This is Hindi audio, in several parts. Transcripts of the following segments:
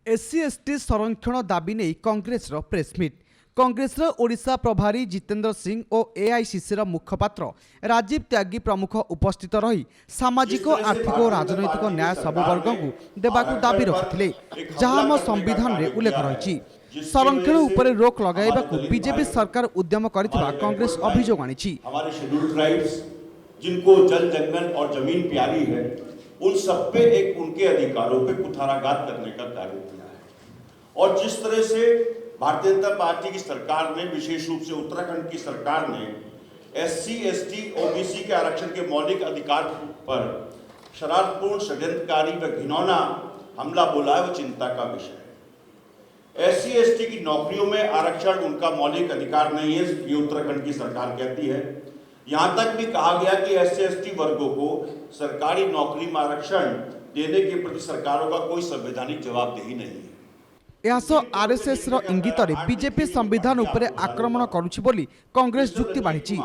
एससी एसटी संरक्षण दाबी नहीं कांग्रेस प्रेसमिट कांग्रेस ओडिशा प्रभारी जितेंद्र सिंह और एआईसीसी मुखपात्र राजीव त्यागी प्रमुख उपस्थित रही सामाजिक आर्थिक और राजनैतिक न्याय सब वर्ग को देवाकू दाबी रखिते जहां संविधान रे उल्लेख रही संरक्षण उपर रोक लगाइबाकू बीजेपी सरकार उद्यम करथिबा कांग्रेस अभियोग आनी। हमारे शेड्यूल्ड ट्राइब्स जिनको जल जंगल और जमीन प्यारी है उन सब पे एक उनके अधिकारों पे कुठाराघात करने का कार्य किया है। और जिस तरह से भारतीय जनता पार्टी की सरकार ने, विशेष रूप से उत्तराखंड की सरकार ने एससी एसटी ओबीसी के आरक्षण के मौलिक अधिकार पर शरारतपूर्ण, षड्यंत्रकारी व घिनौना हमला बोला है, वो चिंता का विषय है। एससी एसटी की नौकरियों में आरक्षण उनका मौलिक अधिकार नहीं है, ये उत्तराखंड की सरकार कहती है। यहां तक भी कहा गया कि एससी एसटी वर्गों को सरकारी नौकरी में आरक्षण देने के प्रति सरकारों का कोई संवैधानिक जवाबदेही नहीं है। आरएसएस इंगित बीजेपी संविधान उपर आक्रमण करुछि बोली कांग्रेस जुक्ति बाढ़ी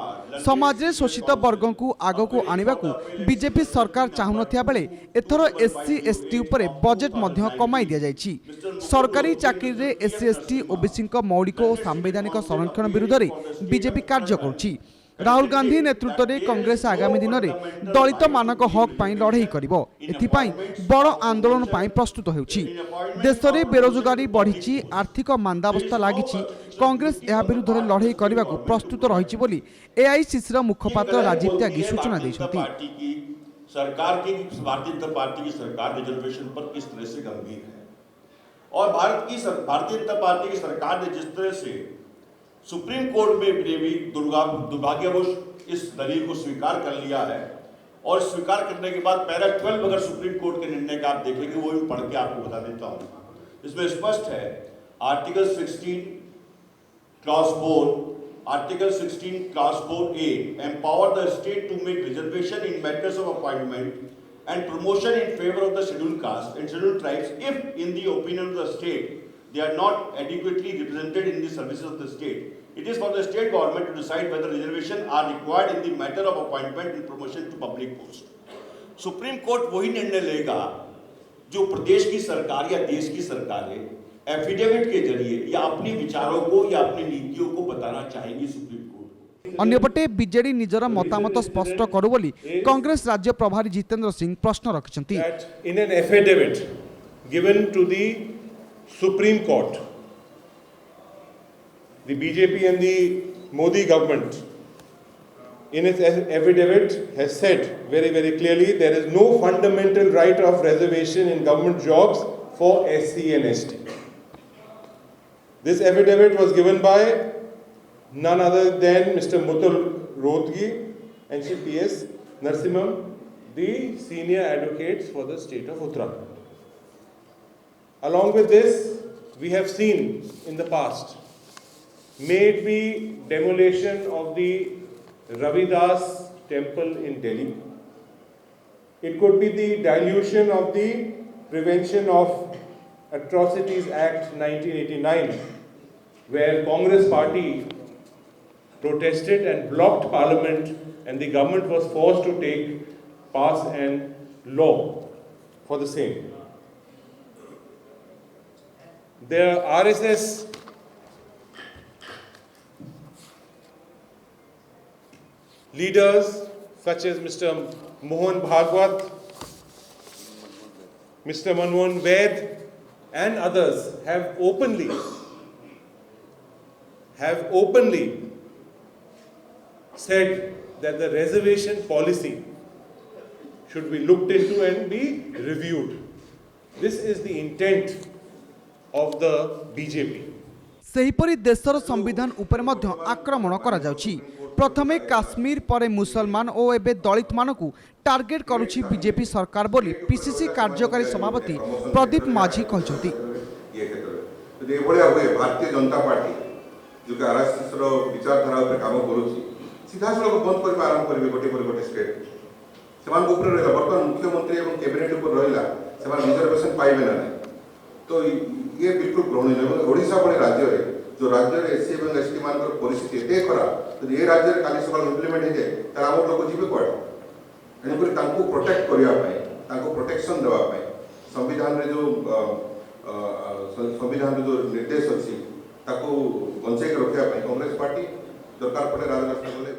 समाज रे शोषित वर्ग को आग को आने को बीजेपी सरकार चाहूनथिया बेले एथर एससी एसटी उपर बजेट मध्य कमाई दिया जायछि। सरकारी चाकरी रे एससी एसटी ओबीसी मौलिक और संवैधानिक संरक्षण विरुद्ध रे बीजेपी कार्य करुछि। राहुल गांधी नेतृत्व में कांग्रेस आगामी दिन में दलित मानक हक पाई लड़ाई करिबो, एथिपाई बड़ आंदोलन पाई प्रस्तुत होउछि। देश में बेरोजगारी बढ़ी, आर्थिक मांदावस्था लागिछि, कांग्रेस यह विरुद्ध में लड़ाई करने को प्रस्तुत रही बोली एआईसीसी मुखपात्र राजीव त्यागी सूचना देछथि। सरकार की भारतीय जनता पार्टी की सरकार रिजर्वेशन पर किस तरह से गंभीर है और भारतीय जनता पार्टी की सरकार ने जिस तरह से सुप्रीम कोर्ट में भी दुर्भाग्यवश इस दलील को स्वीकार कर लिया है और स्वीकार करने के बाद पैरा 12 अगर सुप्रीम कोर्ट के निर्णय का आप देखेंगे वो भी पढ़ के आपको बता देता हूं। इसमें स्पष्ट है article 16 clause 4 article 16 clause 4A empower the state to make reservation in matters of appointment and promotion in favor of the scheduled caste and scheduled tribes if in the opinion of the state they are not adequately represented in the services of the state. It is for the state government to decide whether reservation are required in the matter of appointment and promotion to public post. Supreme court वही निर्णय लेगा जो प्रदेश की सरकार या देश की सरकारें एफिडेविट के जरिए या अपने विचारों को या अपनी नीतियों को बताना चाहेंगी सुप्रीम कोर्ट। अन्यपटे बीजेडी निजर मतामत स्पष्ट करू बोली कांग्रेस राज्य प्रभारी जितेंद्र सिंह प्रश्न रखिछंती। In an affidavit given to the Supreme Court, the BJP and the Modi government in its affidavit has said very, very clearly there is no fundamental right of reservation in government jobs for SC and ST. This affidavit was given by none other than Mr. Mutul Rohtgi and Shri P.S. Narasimham, the senior advocates for the state of Uttarakhand. Along with this, we have seen in the past, may it be demolition of the Ravidas temple in Delhi, it could be the dilution of the Prevention of Atrocities Act 1989, where Congress party protested and blocked Parliament and the government was forced to pass an law for the same. The RSS leaders such as Mr. Mohan Bhagwat, Mr. Manmohan Vaid and others have openly said that the reservation policy should be looked into and be reviewed. This is the intent of the BJP. सेहीपरि देशर संविधान उपर मध्य आक्रमण करा जाउछि। प्रथमे काश्मीर पर मुसलमान और एबे दलित मानकु टार्गेट करुछि बीजेपी सरकार बोली पीसीसी कार्यकारी सभापति प्रदीप माझी कहछथि। भारतीय जनता पार्टी जो आरएसएस रो विचारधारा उपर काम करूछि सीधा सड़क बंद कर आरंभ करिवे गोटे स्टेट सेमान ऊपर रहला वर्तमान मुख्यमंत्री एवं कैबिनेट ऊपर रहला सेमान रिजर्वेशन पाइबे ना तो ये बिल्कुल ग्रहणीय नहीं। ओडिशा भली राज्य जो राज्य एससी और एसटी मान परिस्थिति एत खराब तो ये राज्य काली सकाल इम्प्लीमेंट हो जाए तो आम लोग जी कड़े तेणुक प्रोटेक्ट करने प्रोटेक्शन देवाई संविधान जो संविधान जो निर्देश अच्छी ताको बंचेक रखा कांग्रेस पार्टी दरकार पड़े राजरास्ता गले